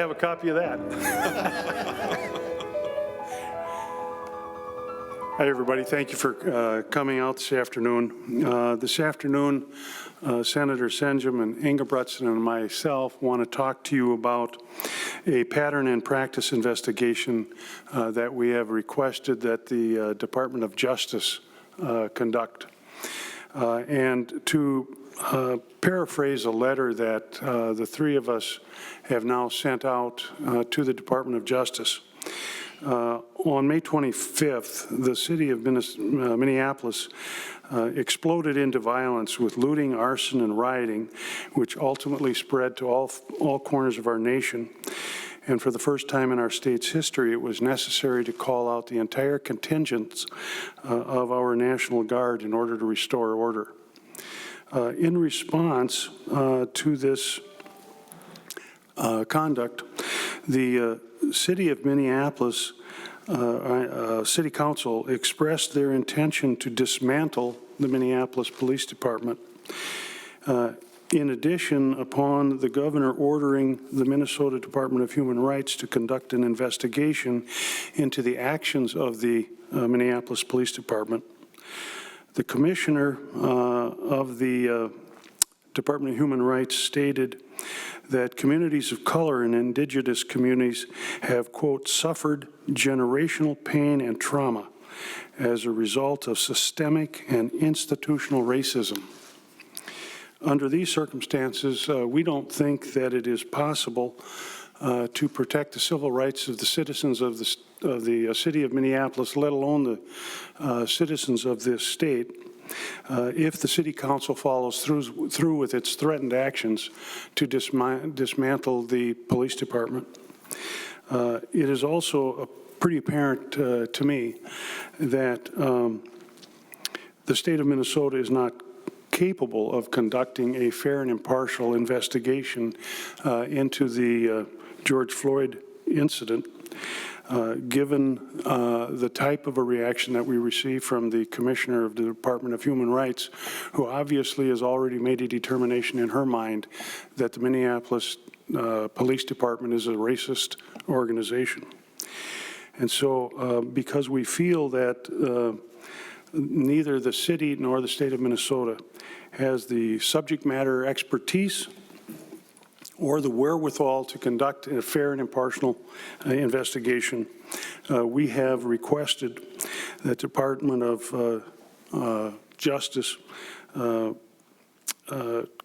I have a copy of that. Hi, everybody. Thank you for coming out this afternoon. This afternoon, Senator Senjum and Ingebrigtsen and myself want to talk to you about a pattern and practice investigation that we have requested that the Department of Justice conduct. And to paraphrase a letter that the three of us have now sent out to the Department of Justice. On May 25th, the city of Minneapolis exploded into violence with looting, arson, and rioting, which ultimately spread to all corners of our nation. And for the first time in our state's history, it was necessary to call out the entire contingents of our National Guard in order to restore order. In response to this conduct, the City of Minneapolis City Council expressed their intention to dismantle the Minneapolis Police Department. In addition, upon the governor ordering the Minnesota Department of Human Rights to conduct an investigation into the actions of the Minneapolis Police Department, the commissioner of the Department of Human Rights stated that communities of color and indigenous communities have, quote, suffered generational pain and trauma as a result of systemic and institutional racism. Under these circumstances, we don't think that it is possible to protect the civil rights of the citizens of the city of Minneapolis, let alone the citizens of this state, if the City Council follows through with its threatened actions to dismantle the police department. It is also pretty apparent to me that the state of Minnesota is not capable of conducting a fair and impartial investigation into the George Floyd incident, given the type of a reaction that we received from the Commissioner of the Department of Human Rights, who obviously has already made a determination in her mind that the Minneapolis Police Department is a racist organization. And so because we feel that neither the city nor the state of Minnesota has the subject matter expertise or the wherewithal to conduct a fair and impartial investigation, we have requested that the Department of Justice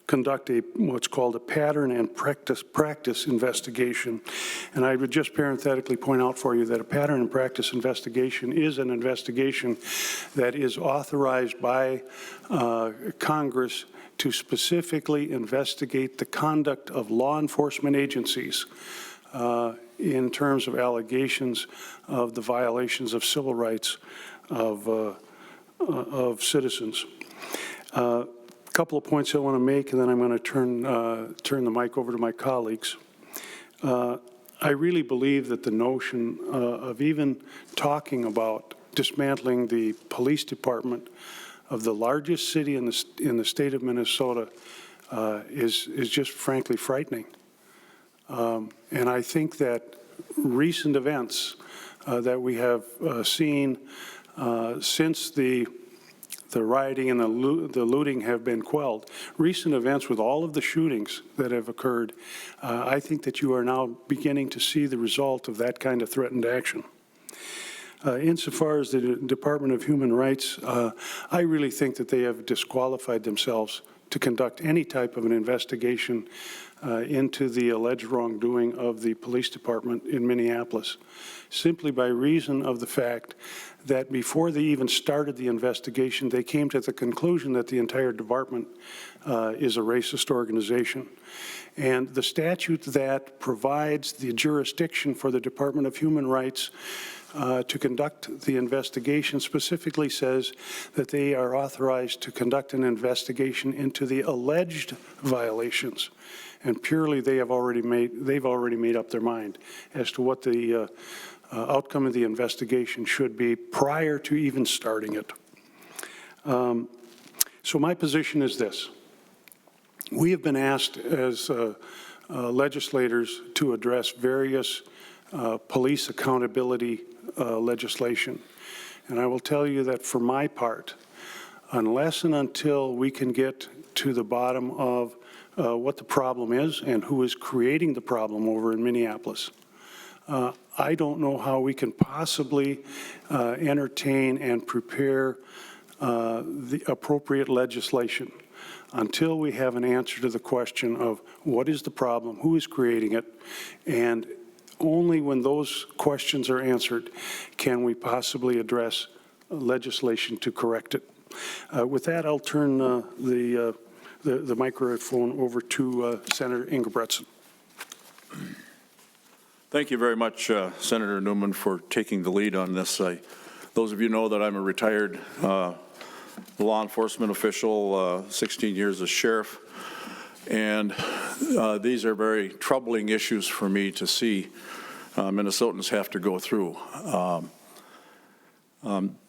conduct what's called a pattern and practice investigation. And I would just parenthetically point out for you that a pattern and practice investigation is an investigation that is authorized by Congress to specifically investigate the conduct of law enforcement agencies in terms of allegations of the violations of civil rights of citizens. A couple of points I want to make, and then I'm going to turn the mic over to my colleagues. I really believe that the notion of even talking about dismantling the police department of the largest city in the state of Minnesota is just frankly frightening. And I think that recent events that we have seen since the rioting and the looting have been quelled. Recent events with all of the shootings that have occurred, I think that you are now beginning to see the result of that kind of threatened action. Insofar as the Department of Human Rights, I really think that they have disqualified themselves to conduct any type of an investigation into the alleged wrongdoing of the police department in Minneapolis, simply by reason of the fact that before they even started the investigation, they came to the conclusion that the entire department is a racist organization. And the statute that provides the jurisdiction for the Department of Human Rights to conduct the investigation specifically says that they are authorized to conduct an investigation into the alleged violations. And purely they've already made up their mind as to what the outcome of the investigation should be prior to even starting it. So my position is this. We have been asked as legislators to address various police accountability legislation. And I will tell you that for my part, unless and until we can get to the bottom of what the problem is and who is creating the problem over in Minneapolis, I don't know how we can possibly entertain and prepare the appropriate legislation until we have an answer to the question of what is the problem, who is creating it, and only when those questions are answered can we possibly address legislation to correct it. With that, I'll turn the microphone over to Senator Engebretson. Thank you very much, Senator Newman, for taking the lead on this. Those of you know that I'm a retired law enforcement official, 16 years as sheriff, and these are very troubling issues for me to see Minnesotans have to go through.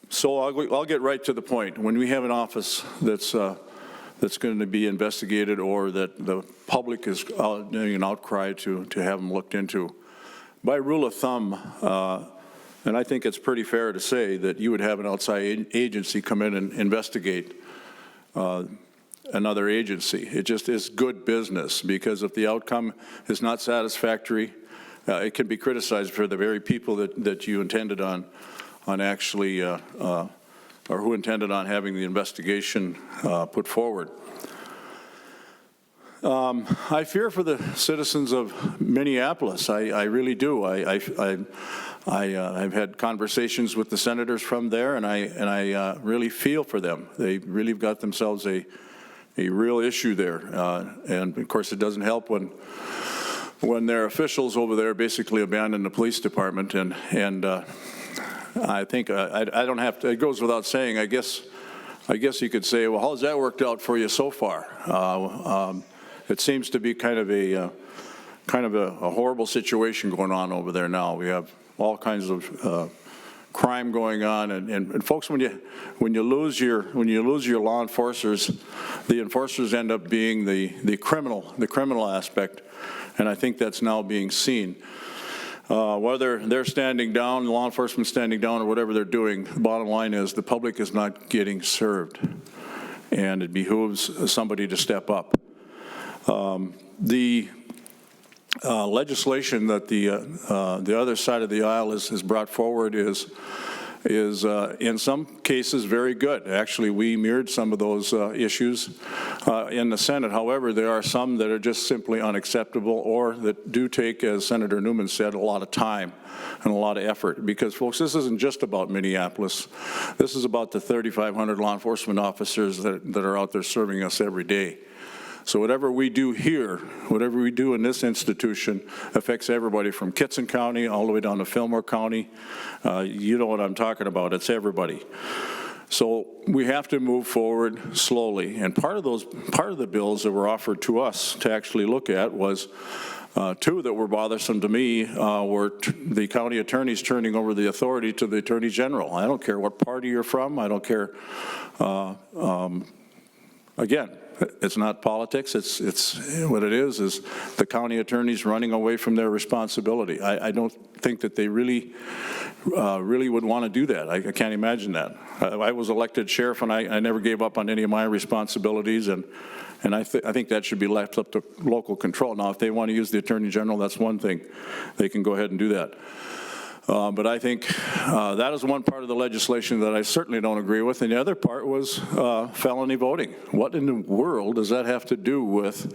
So I'll get right to the point. When we have an office that's going to be investigated or that the public is doing an outcry to have them looked into, by rule of thumb, and I think it's pretty fair to say that you would have an outside agency come in and investigate another agency. It just is good business, because if the outcome is not satisfactory, it can be criticized for the very people that you intended on actually, or who intended on having the investigation put forward. I fear for the citizens of Minneapolis. I really do. I've had conversations with the senators from there, and I really feel for them. They really got themselves a real issue there, and of course it doesn't help when their officials over there basically abandon the police department, and I think I don't have to. It goes without saying. I guess you could say, well, how's that worked out for you so far? It seems to be kind of a horrible situation going on over there now. We have all kinds of crime going on, and folks, when you lose your law enforcers, the enforcers end up being the criminal aspect, and I think that's now being seen. Whether they're standing down, law enforcement standing down, or whatever they're doing, the bottom line is the public is not getting served, and it behooves somebody to step up. The legislation that the other side of the aisle has brought forward is in some cases very good. Actually, we mirrored some of those issues in the Senate. However, there are some that are just simply unacceptable, or that do take, as Senator Newman said, a lot of time and a lot of effort. Because, folks, this isn't just about Minneapolis. This is about the 3,500 law enforcement officers that are out there serving us every day. So whatever we do here, whatever we do in this institution, affects everybody from Kittson County all the way down to Fillmore County. You know what I'm talking about. It's everybody. So we have to move forward slowly. And part of the bills that were offered to us to actually look at was two that were bothersome to me were the county attorneys turning over the authority to the Attorney General. I don't care what party you're from. I don't care. Again, it's not politics. It's what it is the county attorneys running away from their responsibility. I don't think that they really would want to do that. I can't imagine that. I was elected sheriff, and I never gave up on any of my responsibilities, and I think that should be left up to local control. Now, if they want to use the Attorney General, that's one thing. They can go ahead and do that. But I think that is one part of the legislation that I certainly don't agree with. And the other part was felony voting. What in the world does that have to do with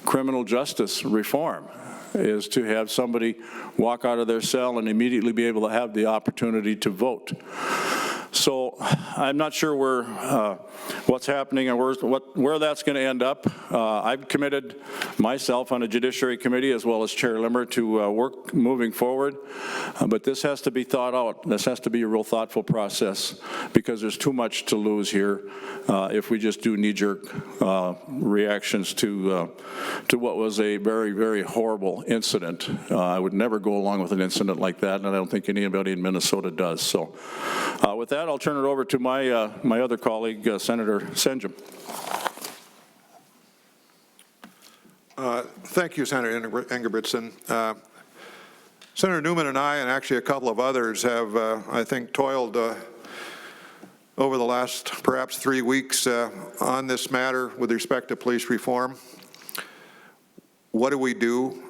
criminal justice reform? Is to have somebody walk out of their cell and immediately be able to have the opportunity to vote. So I'm not sure what's happening and where that's going to end up. I've committed myself on a Judiciary Committee, as well as Chair Limmer, to work moving forward. But this has to be thought out. This has to be a real thoughtful process, because there's too much to lose here if we just do knee-jerk reactions to what was a very, very horrible incident. I would never go along with an incident like that, and I don't think anybody in Minnesota does. So with that, I'll turn it over to my other colleague, Senator Senjum. Thank you, Senator Engebretson. Senator Newman and I, and actually a couple of others, have, I think, toiled over the last perhaps 3 weeks on this matter with respect to police reform. What do we do?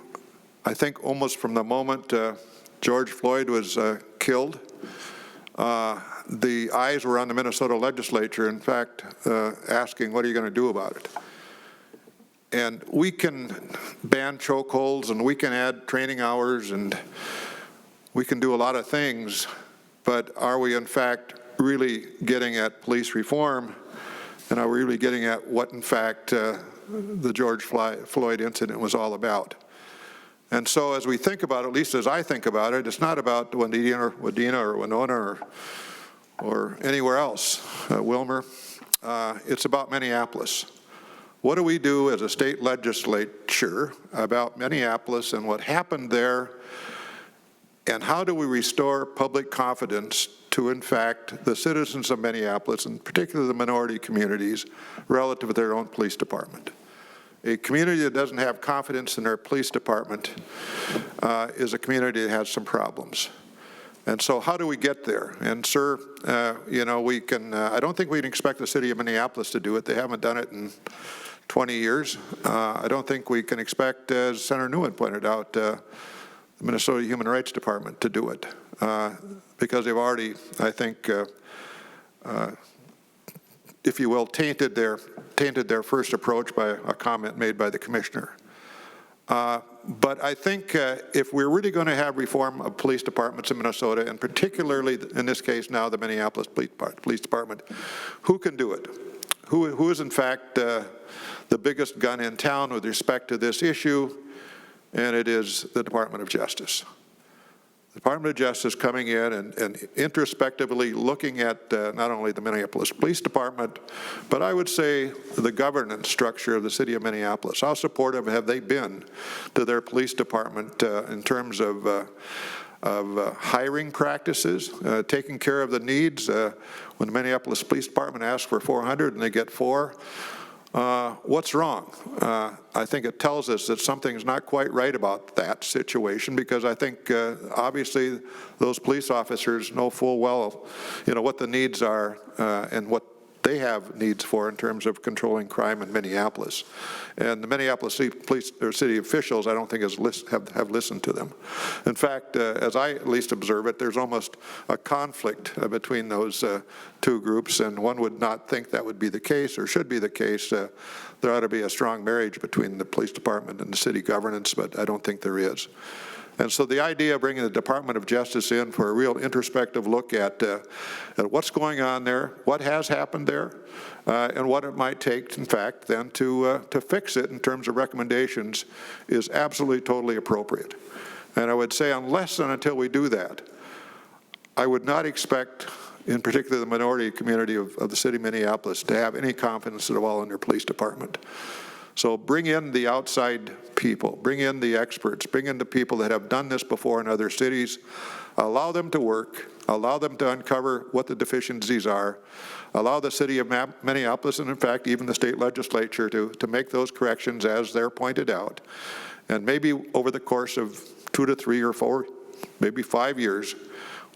I think almost from the moment George Floyd was killed, the eyes were on the Minnesota legislature, in fact, asking, what are you going to do about it? And we can ban chokeholds, and we can add training hours, and we can do a lot of things, but are we in fact really getting at police reform, and are we really getting at what in fact the George Floyd incident was all about? And so as we think about it, at least as I think about it, it's not about Wadena or Winona or anywhere else, Wilmer. It's about Minneapolis. What do we do as a state legislature about Minneapolis and what happened there, and how do we restore public confidence to, in fact, the citizens of Minneapolis, and particularly the minority communities, relative to their own police department? A community that doesn't have confidence in their police department is a community that has some problems. And so how do we get there? And sir, you know, we can, I don't think we can expect the city of Minneapolis to do it. They haven't done it in 20 years. I don't think we can expect, as Senator Newman pointed out, the Minnesota Human Rights Department to do it, because they've already, I think, if you will, tainted their first approach by a comment made by the commissioner. But I think if we're really going to have reform of police departments in Minnesota, and particularly in this case now the Minneapolis Police Department, who can do it? Who is in fact the biggest gun in town with respect to this issue? And it is the Department of Justice. The Department of Justice coming in and introspectively looking at not only the Minneapolis Police Department, but I would say the governance structure of the city of Minneapolis. How supportive have they been to their police department in terms of hiring practices, taking care of the needs? When the Minneapolis Police Department asks for 400 and they get 4, what's wrong? I think it tells us that something's not quite right about that situation, because I think obviously those police officers know full well, you know, what the needs are and what they have needs for in terms of controlling crime in Minneapolis. And the Minneapolis police or city officials, I don't think have listened to them. In fact, as I at least observe it, there's almost a conflict between those two groups, and one would not think that would be the case or should be the case. There ought to be a strong marriage between the police department and the city governance, but I don't think there is. And so the idea of bringing the Department of Justice in for a real introspective look at what's going on there, what has happened there, and what it might take, in fact, then to fix it in terms of recommendations is absolutely totally appropriate. And I would say unless and until we do that, I would not expect, in particular the minority community of the city of Minneapolis, to have any confidence at all in their police department. So bring in the outside people, bring in the experts, bring in the people that have done this before in other cities, allow them to work, allow them to uncover what the deficiencies are, allow the city of Minneapolis, and in fact even the state legislature, to make those corrections as they're pointed out. And maybe over the course of 2 to 3 or 4, maybe 5 years,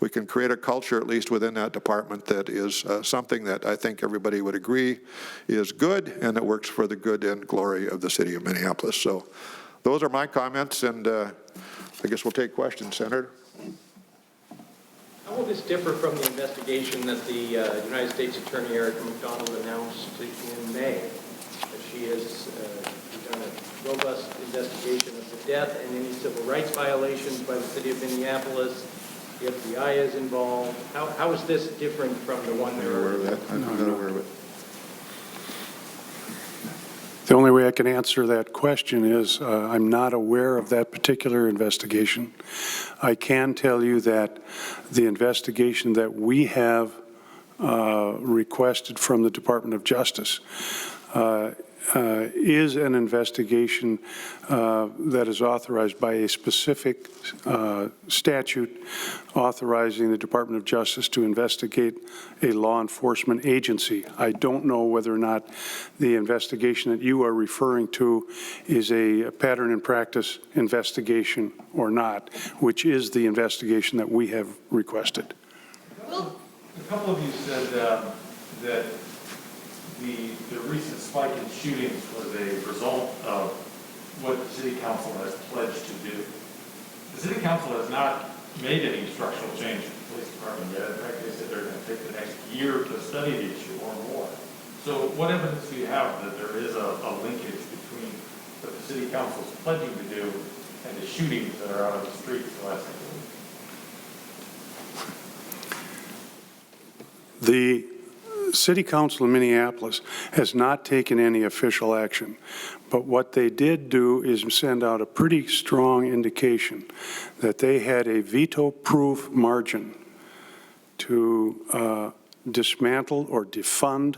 we can create a culture, at least within that department, that is something that I think everybody would agree is good and that works for the good and glory of the city of Minneapolis. So those are my comments, and I guess we'll take questions. Senator? How will this differ from the investigation that the United States Attorney Erica McDonald announced in May? That she has done a robust investigation of the death and any civil rights violations by the city of Minneapolis. The FBI is involved. How is this different from the one there? Aware of that? I'm not aware of it. The only way I can answer that question is I'm not aware of that particular investigation. I can tell you that the investigation that we have requested from the Department of Justice is an investigation that is authorized by a specific statute authorizing the Department of Justice to investigate a law enforcement agency. I don't know whether or not the investigation that you are referring to is a pattern and practice investigation or not, which is the investigation that we have requested. A couple of you said that the recent spike in shootings was a result of what the city council has pledged to do. The city council has not made any structural change in the police department yet. In fact, they said they're going to take the next year to study the issue or more. So what evidence do you have that there is a linkage between what the city council is pledging to do and the shootings that are out on the streets the last couple of weeks? The City Council of Minneapolis has not taken any official action, but what they did do is send out a pretty strong indication that they had a veto-proof margin to dismantle or defund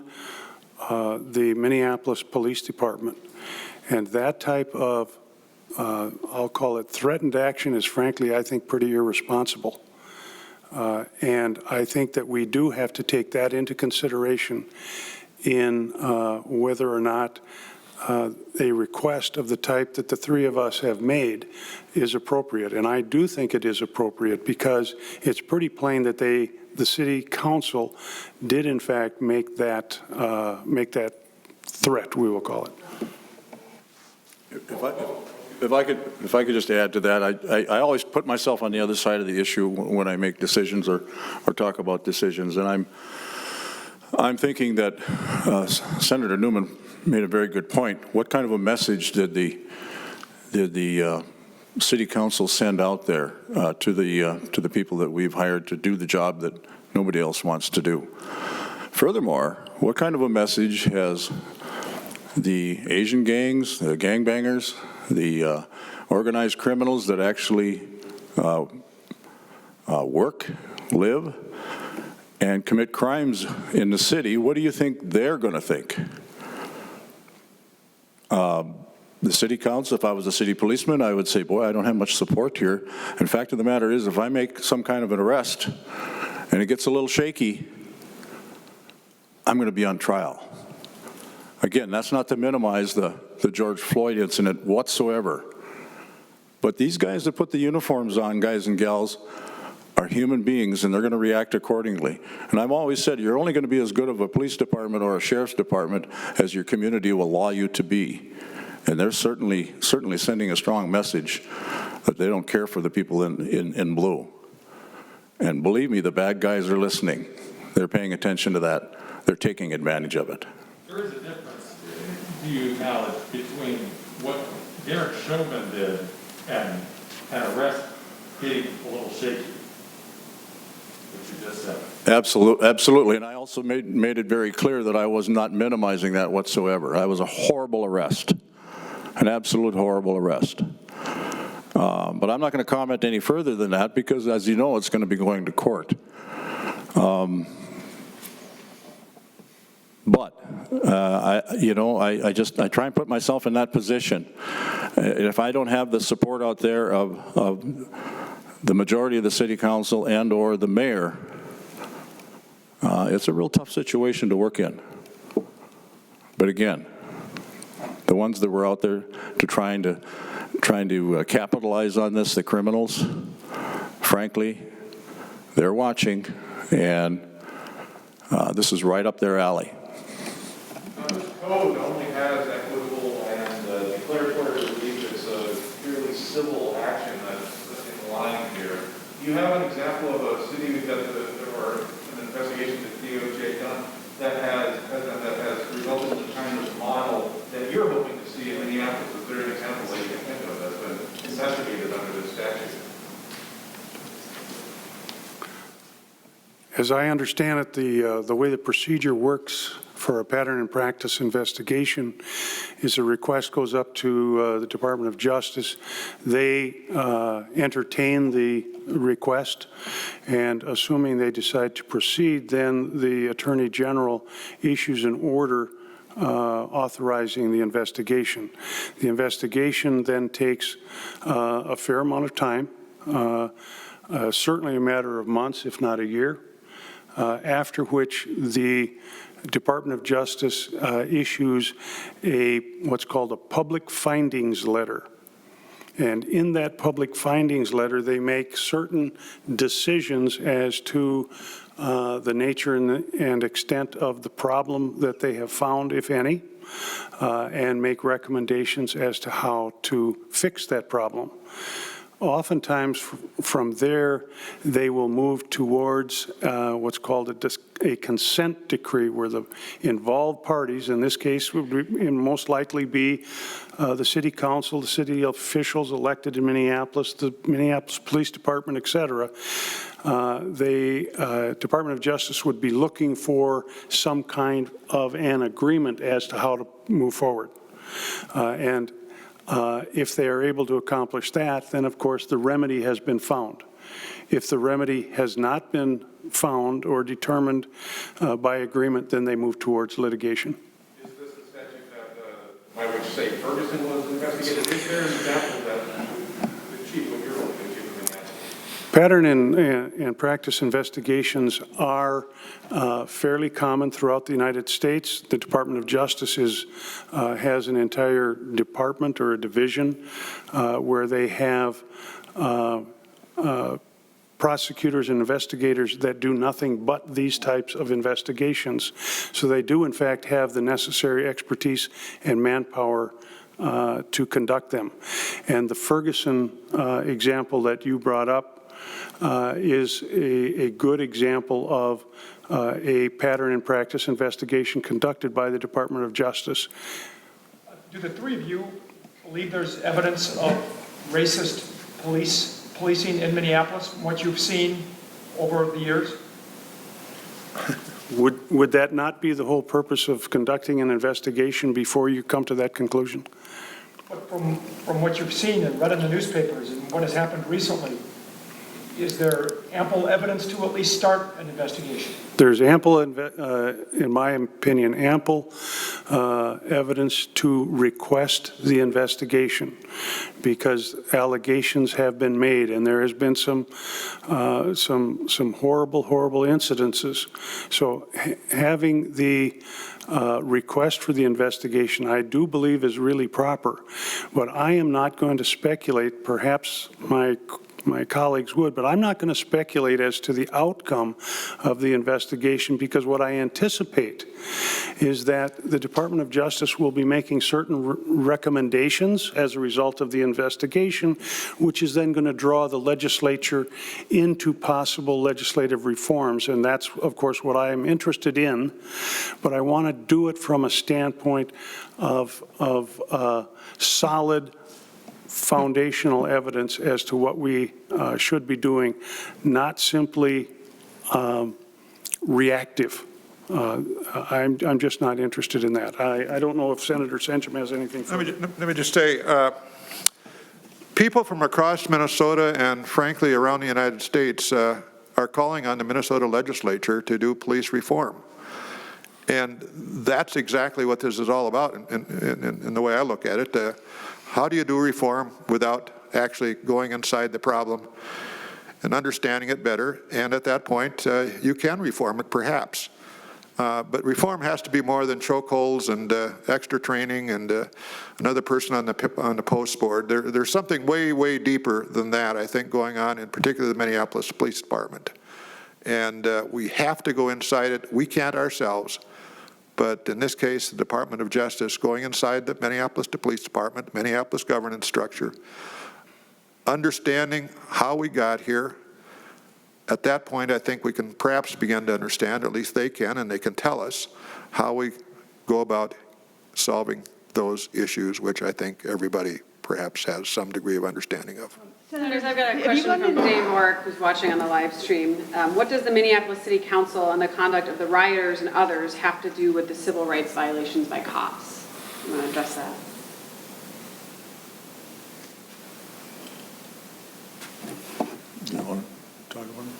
the Minneapolis Police Department. And that type of, I'll call it threatened action, is frankly, I think, pretty irresponsible. And I think that we do have to take that into consideration in whether or not a request of the type that the three of us have made is appropriate. And I do think it is appropriate because it's pretty plain that the city council did in fact make that threat, we will call it. If I could just add to that, I always put myself on the other side of the issue when I make decisions or talk about decisions, and I'm thinking that Senator Newman made a very good point. What kind of a message did the city council send out there to the people that we've hired to do the job that nobody else wants to do? Furthermore, what kind of a message has the Asian gangs, the gangbangers, the organized criminals that actually work, live, and commit crimes in the city, what do you think they're going to think? The city council, if I was a city policeman, I would say, boy, I don't have much support here. And fact of the matter is, if I make some kind of an arrest and it gets a little shaky, I'm going to be on trial. Again, that's not to minimize the George Floyd incident whatsoever. But these guys that put the uniforms on, guys and gals, are human beings, and they're going to react accordingly. And I've always said, you're only going to be as good of a police department or a sheriff's department as your community will allow you to be. And they're certainly sending a strong message that they don't care for the people in blue. And believe me, the bad guys are listening. They're paying attention to that. They're taking advantage of it. There is a difference, do you acknowledge, between what Derek Chauvin did and an arrest getting a little shaky, which you just said? Absolutely, and I also made it very clear that I was not minimizing that whatsoever. That was a horrible arrest, an absolute horrible arrest. But I'm not going to comment any further than that because, as you know, it's going to be going to court. But I try and put myself in that position. If I don't have the support out there of the majority of the city council and or the mayor, it's a real tough situation to work in. But again, the ones that were out there trying to capitalize on this, the criminals, frankly, they're watching, and this is right up their alley. This code only has equitable and declaratory relief. It's a purely civil action that's in line here. Do you have an example of a city or an investigation that DOJ done that has resulted in the kind of model that you're hoping to see in Minneapolis? Is there an example that you can think of that's been investigated under this statute? As I understand it, the way the procedure works for a pattern and practice investigation is a request goes up to the Department of Justice. They entertain the request, and assuming they decide to proceed, then the Attorney General issues an order authorizing the investigation. The investigation then takes a fair amount of time, certainly a matter of months, if not a year, after which the Department of Justice issues what's called a public findings letter. And in that public findings letter, they make certain decisions as to the nature and extent of the problem that they have found, if any, and make recommendations as to how to fix that problem. Oftentimes, from there, they will move towards what's called a consent decree, where the involved parties, in this case, would most likely be the city council, the city officials elected in Minneapolis, the Minneapolis Police Department, et cetera. The Department of Justice would be looking for some kind of an agreement as to how to move forward. If they are able to accomplish that, then of course the remedy has been found. If the remedy has not been found or determined by agreement, then they move towards litigation. Is this the statute that, by which, say, Ferguson was investigated? Is there an example that the chief, what you're looking to in that? Pattern and practice investigations are fairly common throughout the United States. The Department of Justice has an entire department or a division where they have prosecutors and investigators that do nothing but these types of investigations. So they do, in fact, have the necessary expertise and manpower to conduct them. And the Ferguson example that you brought up is a good example of a pattern and practice investigation conducted by the Department of Justice. Do the three of you believe there's evidence of racist policing in Minneapolis, from what you've seen over the years? Would that not be the whole purpose of conducting an investigation before you come to that conclusion? But from what you've seen and read in the newspapers and what has happened recently, is there ample evidence to at least start an investigation? There's ample, in my opinion, ample evidence to request the investigation, because allegations have been made, and there has been some horrible incidences. So having the request for the investigation, I do believe, is really proper. But I am not going to speculate. Perhaps my colleagues would, but I'm not going to speculate as to the outcome of the investigation, because what I anticipate is that the Department of Justice will be making certain recommendations as a result of the investigation, which is then going to draw the legislature into possible legislative reforms. And that's, of course, what I am interested in, but I want to do it from a standpoint of solid foundational evidence as to what we should be doing, not simply reactive. I'm just not interested in that. I don't know if Senator Senchum has anything for Let me just say, people from across Minnesota and frankly around the United States are calling on the Minnesota legislature to do police reform. And that's exactly what this is all about in the way I look at it. How do you do reform without actually going inside the problem and understanding it better? And at that point, you can reform it, perhaps. But reform has to be more than chokeholds and extra training and another person on the post board. There's something way deeper than that, I think, going on, in particular the Minneapolis Police Department. And we have to go inside it. We can't ourselves. But in this case, the Department of Justice going inside the Minneapolis Police Department, Minneapolis governance structure, understanding how we got here. At that point, I think we can perhaps begin to understand, or at least they can, and they can tell us how we go about solving those issues, which I think everybody perhaps has some degree of understanding of. Senators, I've got a question from Dave Mork, who's watching on the live stream. What does the Minneapolis City Council and the conduct of the rioters and others have to do with the civil rights violations by cops? You want to address that? You want to talk about it?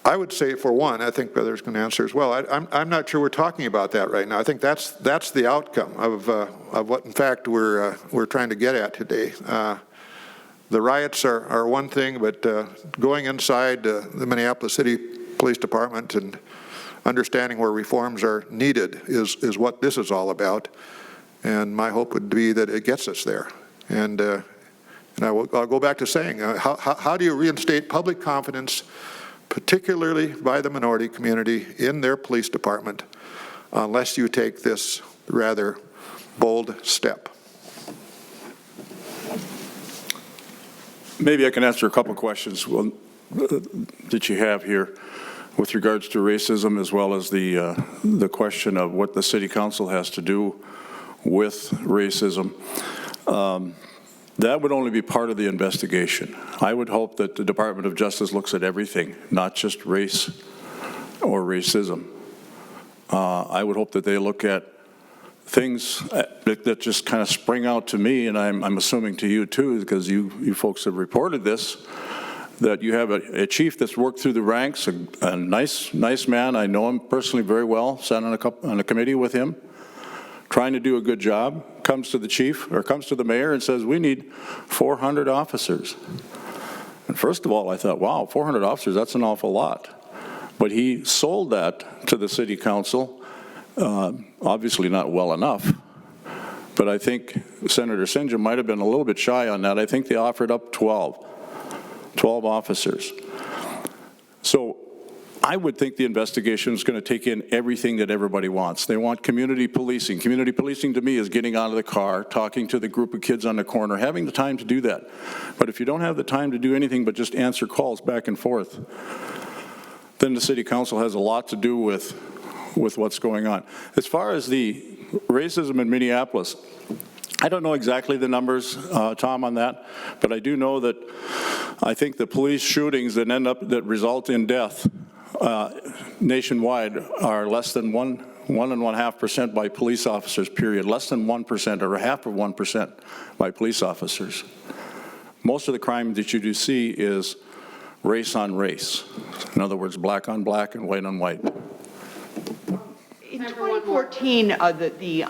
I would say, for one, I think Brother's going to answer as well, I'm not sure we're talking about that right now. I think that's the outcome of what, in fact, we're trying to get at today. The riots are one thing, but going inside the Minneapolis City Police Department and understanding where reforms are needed is what this is all about. And my hope would be that it gets us there. And I'll go back to saying, how do you reinstate public confidence, particularly by the minority community, in their police department, unless you take this rather bold step? Maybe I can answer a couple of questions that you have here with regards to racism, as well as the question of what the city council has to do with racism. That would only be part of the investigation. I would hope that the Department of Justice looks at everything, not just race or racism. I would hope that they look at things that just kind of spring out to me, and I'm assuming to you too, because you folks have reported this, that you have a chief that's worked through the ranks, a nice man. I know him personally very well, sat on a committee with him, trying to do a good job, comes to the chief, or comes to the mayor and says, we need 400 officers. And first of all, I thought, wow, 400 officers, that's an awful lot. But he sold that to the city council, obviously not well enough. But I think Senator Sinja might have been a little bit shy on that. I think they offered up 12 officers. So I would think the investigation is going to take in everything that everybody wants. They want community policing. Community policing to me is getting out of the car, talking to the group of kids on the corner, having the time to do that. But if you don't have the time to do anything but just answer calls back and forth, then the city council has a lot to do with what's going on. As far as the racism in Minneapolis, I don't know exactly the numbers, Tom, on that, but I do know that I think the police shootings that result in death nationwide are less than 1.5% by police officers, period. Less than 1% or 0.5% by police officers. Most of the crime that you do see is race on race. In other words, black on black and white on white. In 2014, the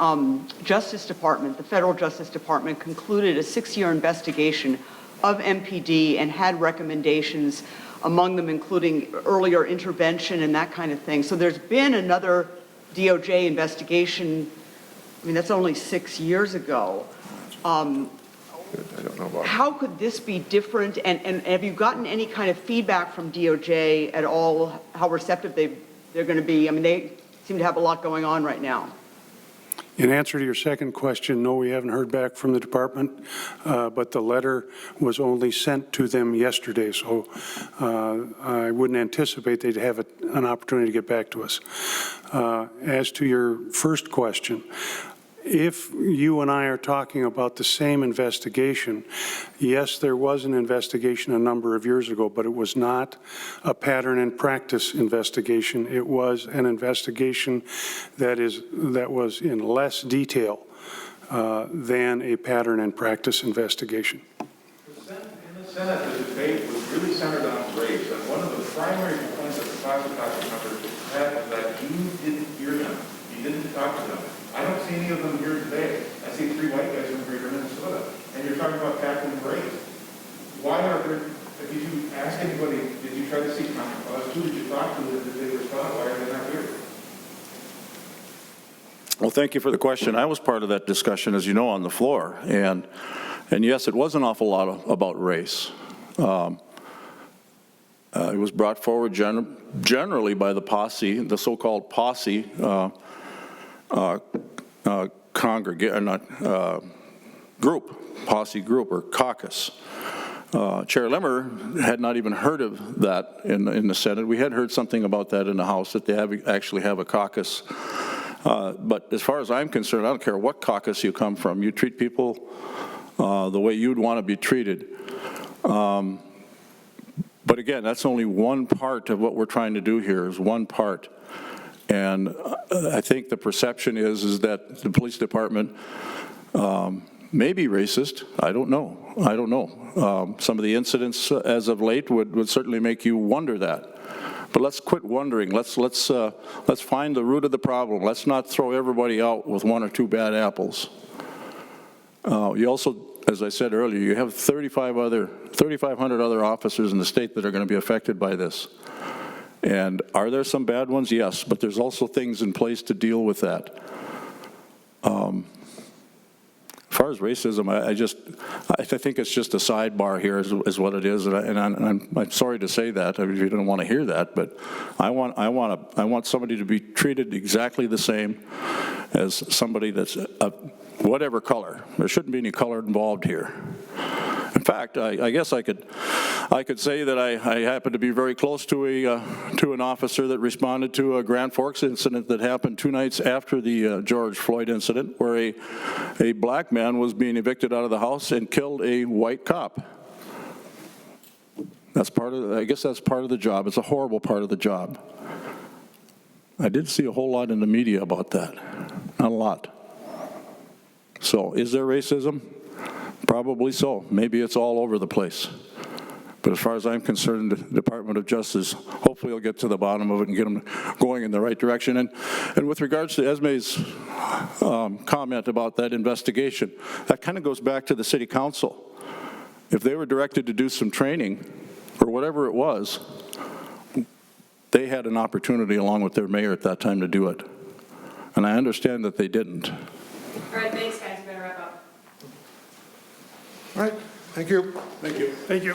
Justice Department, the Federal Justice Department, concluded a 6-year investigation of MPD and had recommendations, among them including earlier intervention and that kind of thing. So there's been another DOJ investigation. I mean, that's only 6 years ago. I don't know about How could this be different? And have you gotten any kind of feedback from DOJ at all, how receptive they're going to be? I mean, they seem to have a lot going on right now. In answer to your second question, no, we haven't heard back from the department, but the letter was only sent to them yesterday, so I wouldn't anticipate they'd have an opportunity to get back to us. As to your first question, if you and I are talking about the same investigation, yes, there was an investigation a number of years ago, but it was not a pattern and practice investigation. It was an investigation that was in less detail than a pattern and practice investigation. In the Senate, the debate was really centered on race, and one of the primary complaints that the Classified members had was that you didn't hear them, you didn't talk to them. I don't see any of them here today. I see 3 white guys from Greater Minnesota, and you're talking about tackling race. Why are there, did you ask anybody, did you try to see common cause? Who did you talk to? Did they respond? Why are they not here? Well, thank you for the question. I was part of that discussion, as you know, on the floor. And yes, it was an awful lot about race. It was brought forward generally by the posse, the so-called posse posse group or caucus. Chair Limmer had not even heard of that in the Senate. We had heard something about that in the House, that they actually have a caucus. But as far as I'm concerned, I don't care what caucus you come from. You treat people the way you'd want to be treated. But again, that's only one part of what we're trying to do here, is one part. And I think the perception is that the police department may be racist. I don't know. Some of the incidents as of late would certainly make you wonder that. but let's quit wondering. Let's find the root of the problem. Let's not throw everybody out with one or two bad apples. You also, as I said earlier, you have 3,500 other officers in the state that are going to be affected by this. And are there some bad ones? Yes, but there's also things in place to deal with that. As far as racism, I think it's just a sidebar here is what it is, and I'm sorry to say that if you don't want to hear that, but I want somebody to be treated exactly the same as somebody that's whatever color. There shouldn't be any color involved here. In fact, I guess I could say that I happen to be very close to an officer that responded to a Grand Forks incident that happened 2 nights after the George Floyd incident, where a black man was being evicted out of the house and killed a white cop. I guess that's part of the job. It's a horrible part of the job. I didn't see a whole lot in the media about that. Not a lot. So, is there racism? Probably so. Maybe it's all over the place. But as far as I'm concerned, the Department of Justice, hopefully will get to the bottom of it and get them going in the right direction. And with regards to Esme's comment about that investigation, that kind of goes back to the City Council. If they were directed to do some training, or whatever it was, they had an opportunity along with their mayor at that time to do it. And I understand that they didn't. All right, thanks, guys. Better wrap up. All right, thank you. Thank you.